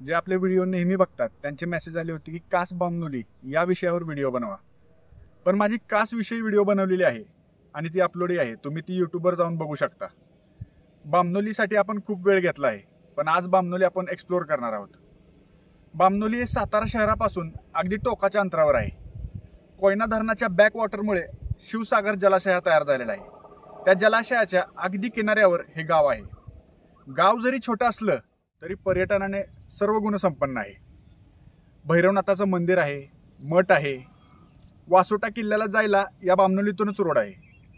जे आपले व्हिडिओ नेहमी बघतात त्यांचे मेसेज आले होते की कास बामनोली या विषयावर व्हिडिओ बनवा. पण माझी कास विषयी व्हिडिओ बनवलेली आहे आणि ती अपलोड आहे. तुम्ही ती यूट्यूबवर जाऊन बघू शकता. बामनोलीसाठी आपण खूप वेळ घेतला आहे, पण आज बामनोली आपण एक्सप्लोर करणार आहोत. बामनोली हे सातारा शहरापासून अगदी टोकाच्या अंतरावर आहे. कोयना धरणाच्या बॅकवॉटरमुळे शिवसागर जलाशय तयार झालेला आहे. त्या जलाशयाच्या अगदी किनाऱ्यावर हे गाव आहे. गाव जरी छोटं असलं तरी पर्यटनाने सर्व गुण संपन्न आहे. भैरवनाथाचं मंदिर आहे, मठ आहे. वासोटा किल्ल्याला जायला या बामनोलीतूनच रोड आहे.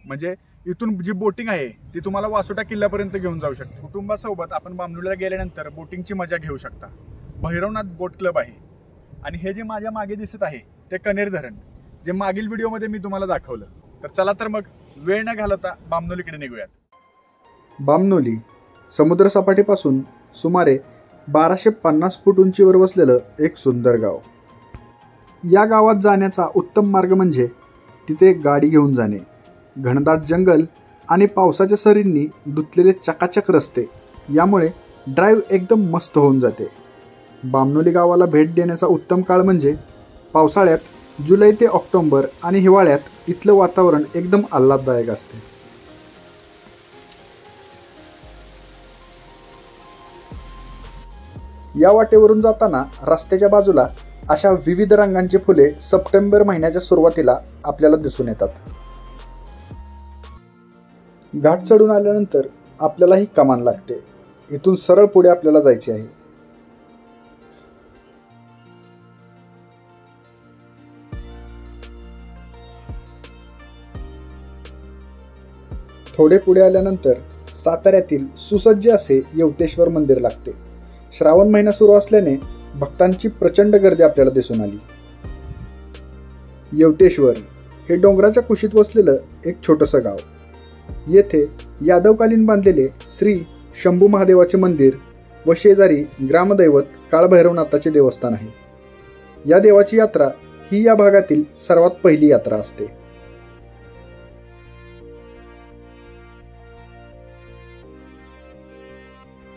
म्हणजे इथून जी बोटिंग आहे ती तुम्हाला वासोटा किल्ल्यापर्यंत घेऊन जाऊ शकते. कुटुंबासोबत आपण बामनोलीला गेल्यानंतर बोटिंगची मजा घेऊ शकता. भैरवनाथ बोट क्लब आहे. आणि हे जे माझ्या मागे दिसत आहे ते कनेर धरण, जे मागील व्हिडिओमध्ये मी तुम्हाला दाखवलं. तर चला तर मग वेळ न घालवता बामनोलीकडे निघूयात. बामनोली समुद्रसपाटीपासून सुमारे 1250 फूट उंचीवर वसलेलं एक सुंदर गाव. या गावात जाण्याचा उत्तम मार्ग म्हणजे तिथे गाडी घेऊन जाणे. घनदाट जंगल आणि पावसाच्या सरींनी धुतलेले चकाचक रस्ते यामुळे ड्राईव्ह एकदम मस्त होऊन जाते. बामनोली गावाला भेट देण्याचा उत्तम काळ म्हणजे पावसाळ्यात जुलै ते ऑक्टोबर आणि हिवाळ्यात इथलं वातावरण एकदम आल्हाददायक असते. या वाटेवरून जाताना रस्त्याच्या बाजूला अशा विविध रंगांची फुले सप्टेंबर महिन्याच्या सुरुवातीला आपल्याला दिसून येतात. घाट चढून आल्यानंतर आपल्याला ही कमान लागते. इथून सरळ पुढे आपल्याला जायचे आहे. थोडे पुढे आल्यानंतर साताऱ्यातील सुसज्ज असे येवतेश्वर मंदिर लागते. श्रावण महिना सुरू असल्याने भक्तांची प्रचंड गर्दी आपल्याला दिसून आली. येवतेश्वर हे डोंगराच्या कुशीत वसलेलं एक छोटंसं गाव. येथे यादवकालीन बांधलेले श्री शंभू महादेवाचे मंदिर व शेजारी ग्रामदैवत काळभैरवनाथाचे देवस्थान आहे. या देवाची यात्रा ही या भागातील सर्वात पहिली यात्रा असते.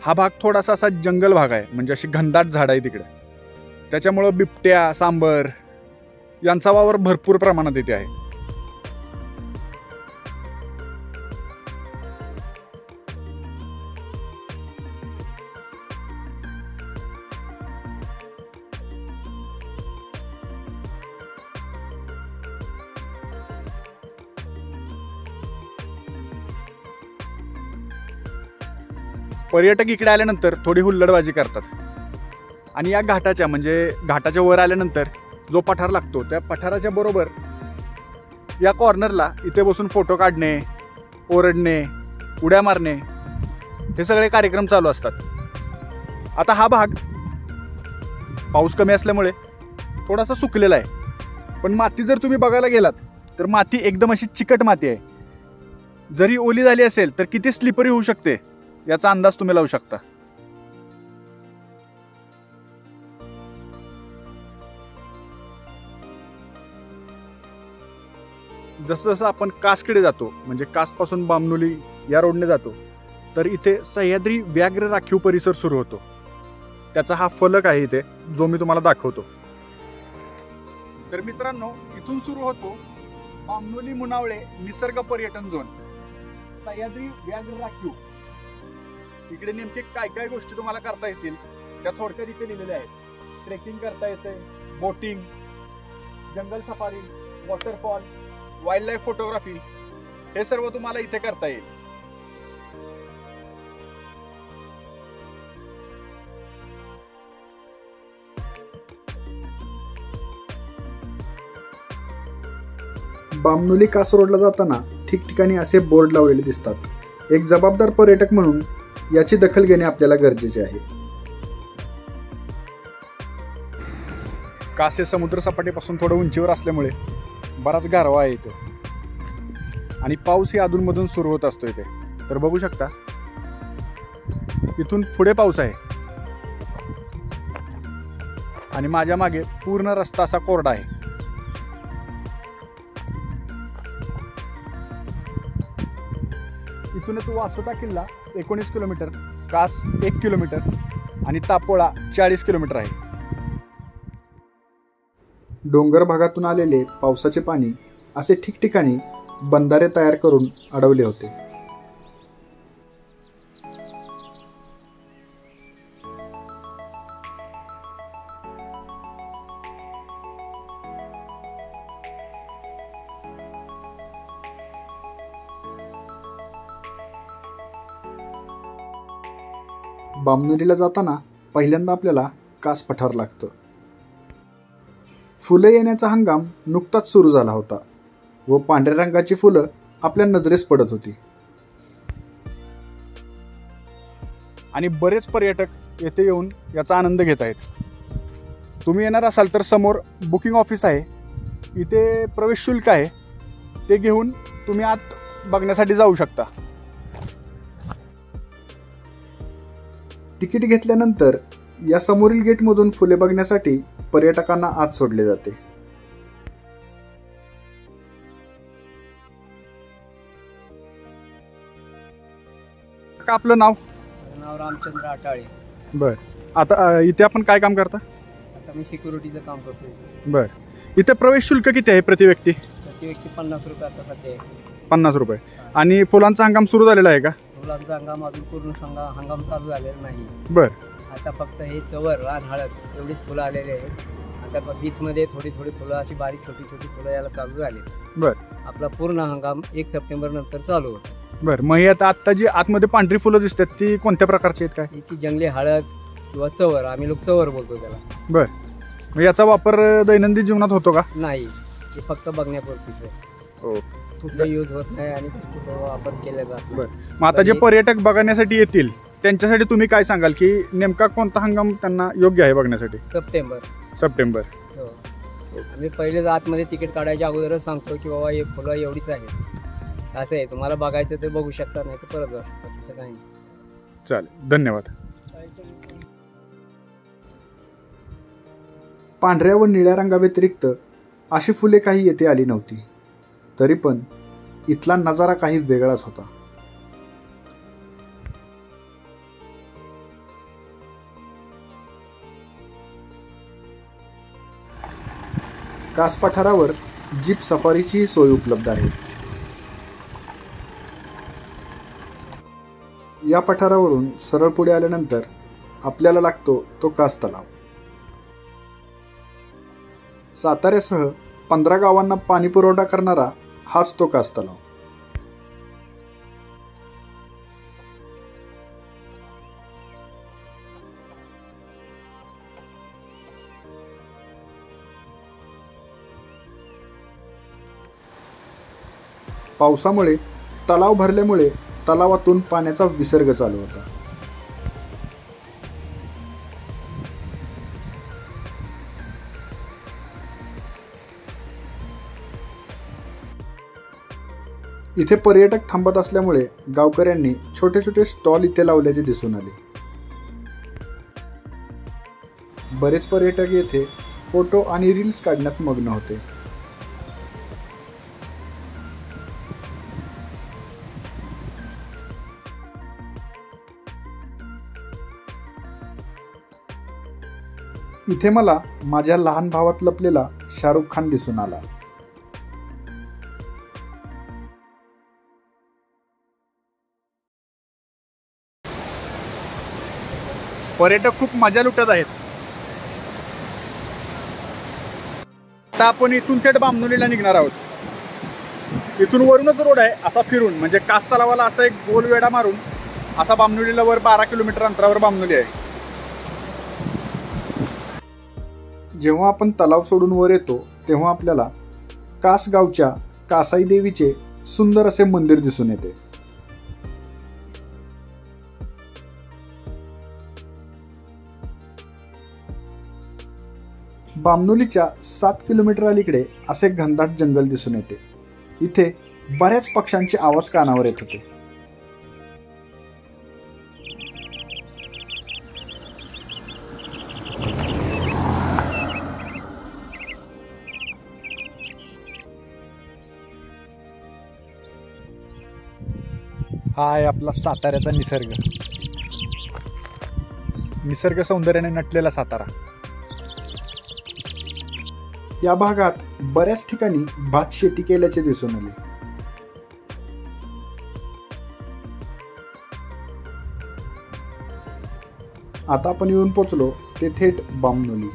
हा भाग थोडासा असा जंगल भाग आहे, म्हणजे अशी घनदाट झाड आहे तिकडे. त्याच्यामुळं बिबट्या, सांबर यांचा वावर भरपूर प्रमाणात इथे आहे. पर्यटक इकडे आल्यानंतर थोडी हुल्लडबाजी करतात. आणि या घाटाच्या म्हणजे घाटाच्या वर आल्यानंतर जो पठार लागतो त्या पठाराच्या बरोबर या कॉर्नरला इथे बसून फोटो काढणे, ओरडणे, उड्या मारणे हे सगळे कार्यक्रम चालू असतात. आता हा भाग पाऊस कमी असल्यामुळे थोडासा सुकलेला आहे. पण माती जर तुम्ही बघायला गेलात तर माती एकदम अशी चिकट माती आहे. जरी ओली झाली असेल तर किती स्लिपरी होऊ शकते याचा अंदाज तुम्ही लावू शकता. जसं जसं आपण कासकडे जातो म्हणजे कासपासून बामनोली या रोडने जातो तर इथे सह्याद्री व्याघ्र राखीव परिसर सुरू होतो. त्याचा हा फलक आहे इथे, जो मी तुम्हाला दाखवतो. तर मित्रांनो, इथून सुरू होतो बामनोली मुनावळे निसर्ग पर्यटन झोन, सह्याद्री व्याघ्र राखीव. इकडे नेमके काय काय गोष्टी तुम्हाला करता येतील त्या थोडक्यात इथे लिहिलेल्या आहेत. ट्रेकिंग करता येते, बोटिंग, जंगल safari, waterfall, wildlife photography हे सर्व तुम्हाला इथे करता येईल. बामनोली कास रोडला जाताना ठिकठिकाणी असे बोर्ड लावलेले दिसतात. एक जबाबदार पर्यटक म्हणून याची दखल घेणे आपल्याला गरजेचे आहे. कास हे समुद्र सपाटीपासून थोडं उंचीवर असल्यामुळे बराच गारवा आहे इथे आणि पाऊस ही अधूनमधून सुरू होत असतो इथे. तर बघू शकता इथून पुढे पाऊस आहे आणि माझ्या मागे पूर्ण रस्ता असा कोरडा आहे. इथूनच वासोटा किल्ला 19 किलोमीटर, कास 1 किलोमीटर आणि तापोळा 40 किलोमीटर आहे. डोंगर भागातून आलेले पावसाचे पाणी असे ठिकठिकाणी बंधारे तयार करून अडवले होते. बामणोलीला जाताना पहिल्यांदा आपल्याला कास पठार लागतं. फुलं येण्याचा हंगाम नुकताच सुरू झाला होता व पांढऱ्या रंगाची फुलं आपल्या नजरेस पडत होती. आणि बरेच पर्यटक येथे येऊन याचा आनंद घेत आहेत. तुम्ही येणार असाल तर समोर बुकिंग ऑफिस आहे, इथे प्रवेश शुल्क आहे, ते घेऊन तुम्ही आत बघण्यासाठी जाऊ शकता. तिकीट घेतल्यानंतर या समोरील गेटमधून फुले बघण्यासाठी पर्यटकांना आत सोडले जाते. का आपलं नाव? रामचंद्र आटाळे. बर, आता इथे आपण काय काम करता? आता मी सिक्युरिटीचं काम करतो. बर, इथे प्रवेश शुल्क किती आहे प्रति व्यक्ती? प्रति व्यक्ती 50 रुपये आता सध्या. 50 रुपये. आणि फुलांचा हंगाम सुरू झालेला आहे का? फुलांचा हंगाम अजून पूर्ण हंगाम चालू झालेला नाही. बर, आता फक्त हे चवर, रान, हळद एवढीच फुलं आलेले आहेत. आता बीचमध्ये थोडी थोडी फुलं, अशी बारीक छोटी छोटी फुलं यायला चालू झाली. बर, आपला पूर्ण हंगाम 1 सप्टेंबर नंतर चालू होतो. बर. मग आता जी आतमध्ये पांढरी फुलं दिसतात ती कोणत्या प्रकारची आहेत? काय ती जंगली हळद किंवा चवर, आम्ही लोक चवर बोलतो त्याला. बर, मग याचा वापर दैनंदिन जीवनात होतो का? नाही, ते फक्त बघण्यापुरतीच आहे. ओके. कुठलं यूज होत नाही आणि कुठं वापर केला जातो. बर, मग आता जे पर्यटक बघण्यासाठी येतील त्यांच्यासाठी तुम्ही काय सांगाल की नेमका कोणता हंगाम त्यांना योग्य आहे बघण्यासाठी? सप्टेंबर. हो. आम्ही पहिलेच आतमध्ये तिकीट काढायच्या अगोदरच सांगतो की बाबा हे फुलं एवढीच आहे, असं आहे, तुम्हाला बघायचं ते बघू शकता, नाही तर परत जाऊ शकता, तसं काही नाही. चालेल, धन्यवाद. पांढऱ्या व निळ्या रंगाव्यतिरिक्त अशी फुले काही येथे आली नव्हती. तरी पण इथला नजारा काही वेगळाच होता. कास पठारावर जीप सफारीची सोय उपलब्ध आहे. या पठारावरून सरळ पुढे आल्यानंतर आपल्याला लागतो तो कास तलाव. साताऱ्यासह 15 गावांना पाणी पुरवठा करणारा हाच तो कास तलाव. पावसामुळे तलाव भरल्यामुळे तलावातून पाण्याचा विसर्ग चालू होता. इथे पर्यटक थांबत असल्यामुळे गावकऱ्यांनी छोटे छोटे स्टॉल इथे लावल्याचे दिसून आले. बरेच पर्यटक येथे फोटो आणि रील्स काढण्यात मग्न होते. इथे मला माझ्या लहान भावात लपलेला शाहरुख खान दिसून आला. पर्यटक खूप मजा लुटत आहेत. आता आपण इथून थेट बामणोलीला निघणार आहोत. इथून वरूनच रोड आहे असा फिरून, म्हणजे कास तलावाला असा एक गोल वेढा मारून असा बामणोलीला वर 12 किलोमीटर अंतरावर बामणोली आहे. जेव्हा आपण तलाव सोडून वर येतो तेव्हा आपल्याला कास गावच्या कासाई देवीचे सुंदर असे मंदिर दिसून येते. बामणोलीच्या 7 किलोमीटर अलीकडे असे घनदाट जंगल दिसून येते. इथे बऱ्याच पक्ष्यांचे आवाज कानावर येत होते. हा आहे आपला साताऱ्याचा निसर्ग. निसर्ग सौंदर्याने नटलेला सातारा. या भागात बऱ्याच ठिकाणी भात शेती केल्याचे दिसून आले. आता आपण येऊन पोचलो ते थेट बामनोली.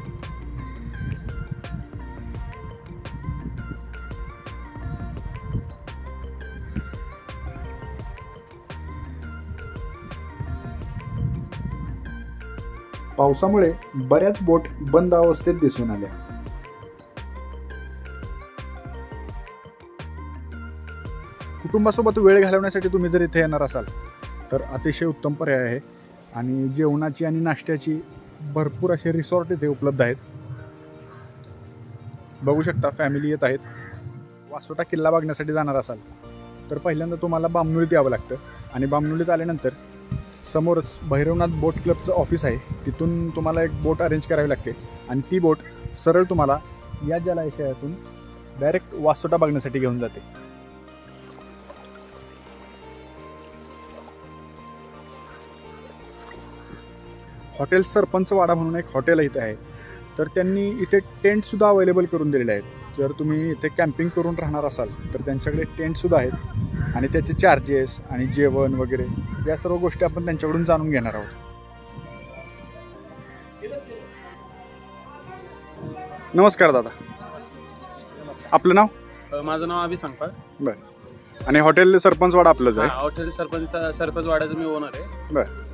पावसामुळे बऱ्याच बोट बंद अवस्थेत दिसून आल्या. कुटुंबासोबत वेळ घालवण्यासाठी तुम्ही जर इथे येणार असाल तर अतिशय उत्तम पर्याय आहे. आणि जेवणाची आणि नाश्त्याची भरपूर असे रिसॉर्ट इथे उपलब्ध आहेत. बघू शकता फॅमिली येत आहेत. वासोटा किल्ला बघण्यासाठी जाणार असाल तर पहिल्यांदा तुम्हाला बामनोलीत यावं लागतं. आणि बामनोलीत आल्यानंतर समोरच भैरवनाथ बोट क्लबचं ऑफिस आहे. तिथून तुम्हाला एक बोट अरेंज करावी लागते आणि ती बोट सरळ तुम्हाला या जलाशयातून डायरेक्ट वासोटा बघण्यासाठी घेऊन जाते. हॉटेल सरपंचवाडा म्हणून एक हॉटेल इथे आहे. तर त्यांनी इथे टेंटसुद्धा अवेलेबल करून दिलेले आहेत. जर तुम्ही इथे कॅम्पिंग करून राहणार असाल तर त्यांच्याकडे टेंटसुद्धा आहेत आणि त्याचे चार्जेस आणि जेवण वगैरे या सर्व गोष्टी आपण त्यांच्याकडून जाणून घेणार आहोत. नमस्कार दादा, आपलं नाव? माझं नाव अभि सांगपाळ. बरं. आणि हॉटेल सरपंचवाडा आपलंच आहे? हॉटेल सरपंचवाड्याचं मी ओनर आहे. बरं.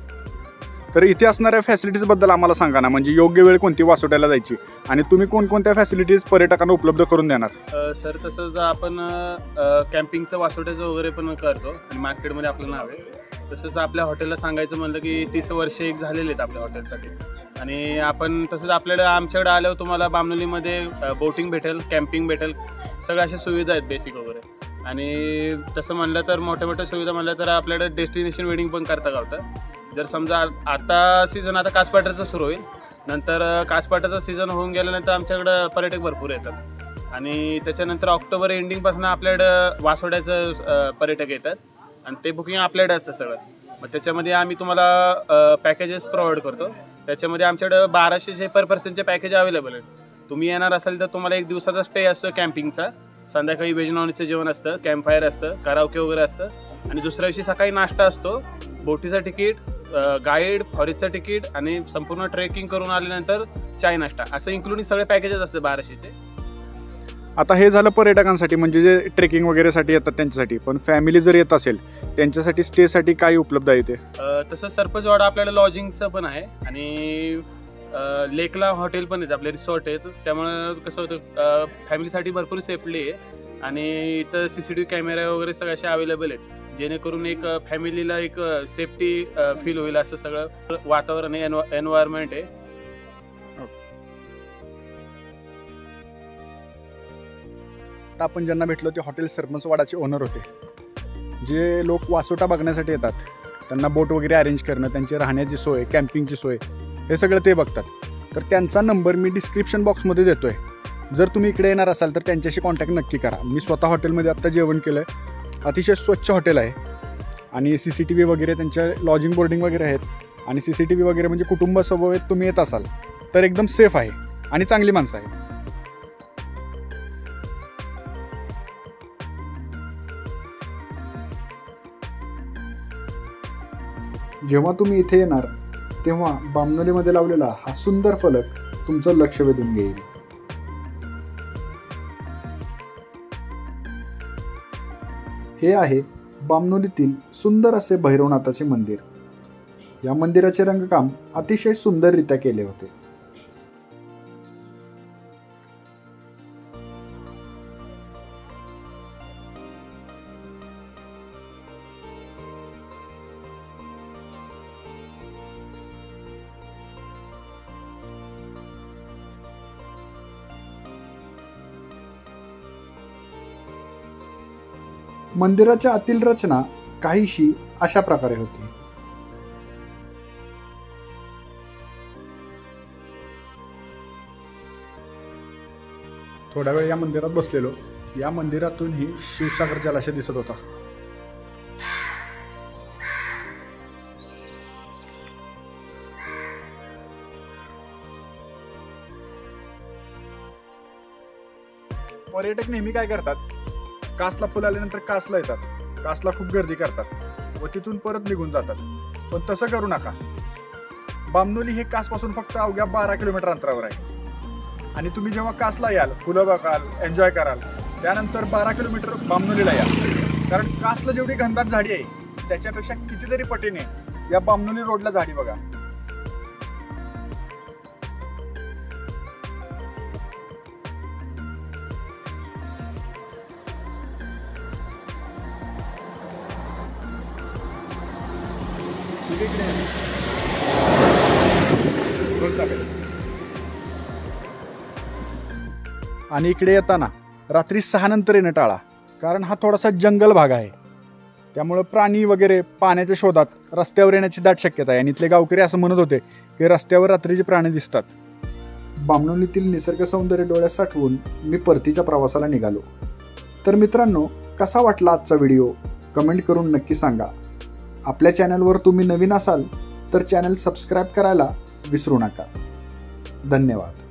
तर इथे असणाऱ्या फॅसिलिटीजबद्दल आम्हाला सांगा ना, म्हणजे योग्य वेळ कोणती वासोट्याला जायची आणि तुम्ही कोणकोणत्या फॅसिलिटीज पर्यटकांना उपलब्ध करून देणार? सर तसंच आपण कॅम्पिंगचं वासोट्याचं वगैरे पण करतो आणि मार्केटमध्ये आपलं नाव आहे. तसंच आपल्या हॉटेलला सांगायचं म्हणलं की 30 वर्ष एक झालेले आहेत आपल्या हॉटेलसाठी. आणि आपण तसंच आमच्याकडे आल्यावर तुम्हाला बामनोलीमध्ये बोटिंग भेटेल, कॅम्पिंग भेटेल, सगळ्या अशा सुविधा आहेत बेसिक वगैरे. आणि तसं म्हणलं तर मोठ्या मोठ्या सुविधा म्हणलं तर आपल्याकडे डेस्टिनेशन वेडिंग पण करता गावतं. जर समजा आता सीझन आता कासपाट्याचं सुरू होईल, नंतर कासपाट्याचं सीझन होऊन गेल्यानंतर आमच्याकडं पर्यटक भरपूर येतात. आणि त्याच्यानंतर ऑक्टोबर एंडिंगपासून आपल्याकडं वासोट्याचं पर्यटक येतात आणि ते बुकिंग आपल्याकडे असतं सगळं. मग त्याच्यामध्ये आम्ही तुम्हाला पॅकेजेस प्रोव्हाइड करतो. त्याच्यामध्ये आमच्याकडं 1200 पर पर्सनचे पॅकेज अवेलेबल आहेत. तुम्ही येणार असाल तर तुम्हाला 1 दिवसाचा स्टे असतो कॅम्पिंगचा. संध्याकाळी व्हेज नॉनव्हेजचं जेवण असतं, कॅम्पफायर असतं, कराओके वगैरे असतं. आणि दुसऱ्या दिवशी सकाळी नाश्ता असतो, बोटीचं तिकीट, गाईड, फॉरेस्टचं तिकीट आणि संपूर्ण ट्रेकिंग करून आल्यानंतर चाय नाश्ता, असं इन्क्लुडिंग सगळे पॅकेजेस असते 1200चे. आता हे झालं पर्यटकांसाठी, म्हणजे जे ट्रेकिंग वगैरेसाठी येतात त्यांच्यासाठी. पण फॅमिली जर येत असेल त्यांच्यासाठी स्टेसाठी काय उपलब्ध आहे ते? तसं सरपंचवाडा आपल्याला लॉजिंगचं पण आहे आणि लेकला हॉटेल पण आहेत, आपले रिसॉर्ट आहेत. त्यामुळं कसं होतं फॅमिलीसाठी भरपूर सेफली आहे. आणि इथं CCTV कॅमेरा वगैरे सगळे असे अवेलेबल आहेत, जेणेकरून एक फॅमिलीला एक सेफ्टी फील होईल असं सगळं वातावरण आहे, एन्व्हायरमेंट आहे. आता आपण ज्यांना भेटलो ते हॉटेल सरपंचवाडाचे ओनर होते. जे लोक वासोटा बघण्यासाठी येतात त्यांना बोट वगैरे अरेंज करणं, त्यांची राहण्याची सोय, कॅम्पिंगची सोय, हे सगळं ते बघतात. तर त्यांचा नंबर मी डिस्क्रिप्शन बॉक्समध्ये देतो आहे. जर तुम्ही इकडे येणार असाल तर त्यांच्याशी कॉन्टॅक्ट नक्की करा. मी स्वतः हॉटेलमध्ये आत्ता जेवण केलं आहे. अतिशय स्वच्छ हॉटेल आहे आणि CCTV वगैरे, त्यांच्या लॉजिंग बोर्डिंग वगैरे आहेत. आणि CCTV वगैरे म्हणजे कुटुंबासोबत तुम्ही येत असाल तर एकदम सेफ आहे आणि चांगली माणसं आहे. जेव्हा तुम्ही इथे येणार तेव्हा बामनोलीमध्ये लावलेला हा सुंदर फलक तुमचं लक्ष वेधून घेईल. हे आहे बामनोलीतील सुंदर असे भैरवनाथाचे मंदिर. या मंदिराचे रंगकाम अतिशय सुंदररित्या केले होते. मंदिराच्या आतील रचना काहीशी अशा प्रकारे होती. थोडा वेळ या मंदिरात बसलेलो. या मंदिरातूनही शिवसागर जलाशय दिसत होता. पर्यटक नेहमी काय करतात, कासला पूल आल्यानंतर कासला येतात, कासला खूप गर्दी करतात व तिथून परत निघून जातात. पण तसं करू नका. बामणोली हे कासपासून फक्त अवघ्या 12 किलोमीटर अंतरावर आहे आणि तुम्ही जेव्हा कासला याल, फुलं बघाल, एन्जॉय कराल, त्यानंतर 12 किलोमीटर बामणोलीला या. कारण कासला जेवढी घनदाट झाडी आहे त्याच्यापेक्षा कितीतरी पटीने या बामणोली रोडला झाडी बघा. आणि इकडे येताना रात्री 6 नंतर येणं टाळा, कारण हा थोडासा जंगल भाग आहे. त्यामुळं प्राणी वगैरे पाण्याच्या शोधात रस्त्यावर येण्याची दाट शक्यता आहे आणि इथले गावकरी असं म्हणत होते की रस्त्यावर रात्रीचे प्राणी दिसतात. बामणोलीतील निसर्ग सौंदर्य डोळ्यात साठवून मी परतीच्या प्रवासाला निघालो. तर मित्रांनो, कसा वाटला आजचा व्हिडिओ कमेंट करून नक्की सांगा. आपल्या चॅनलवर तुम्ही नवीन असाल तर चॅनल सबस्क्राईब करायला विसरू नका. धन्यवाद.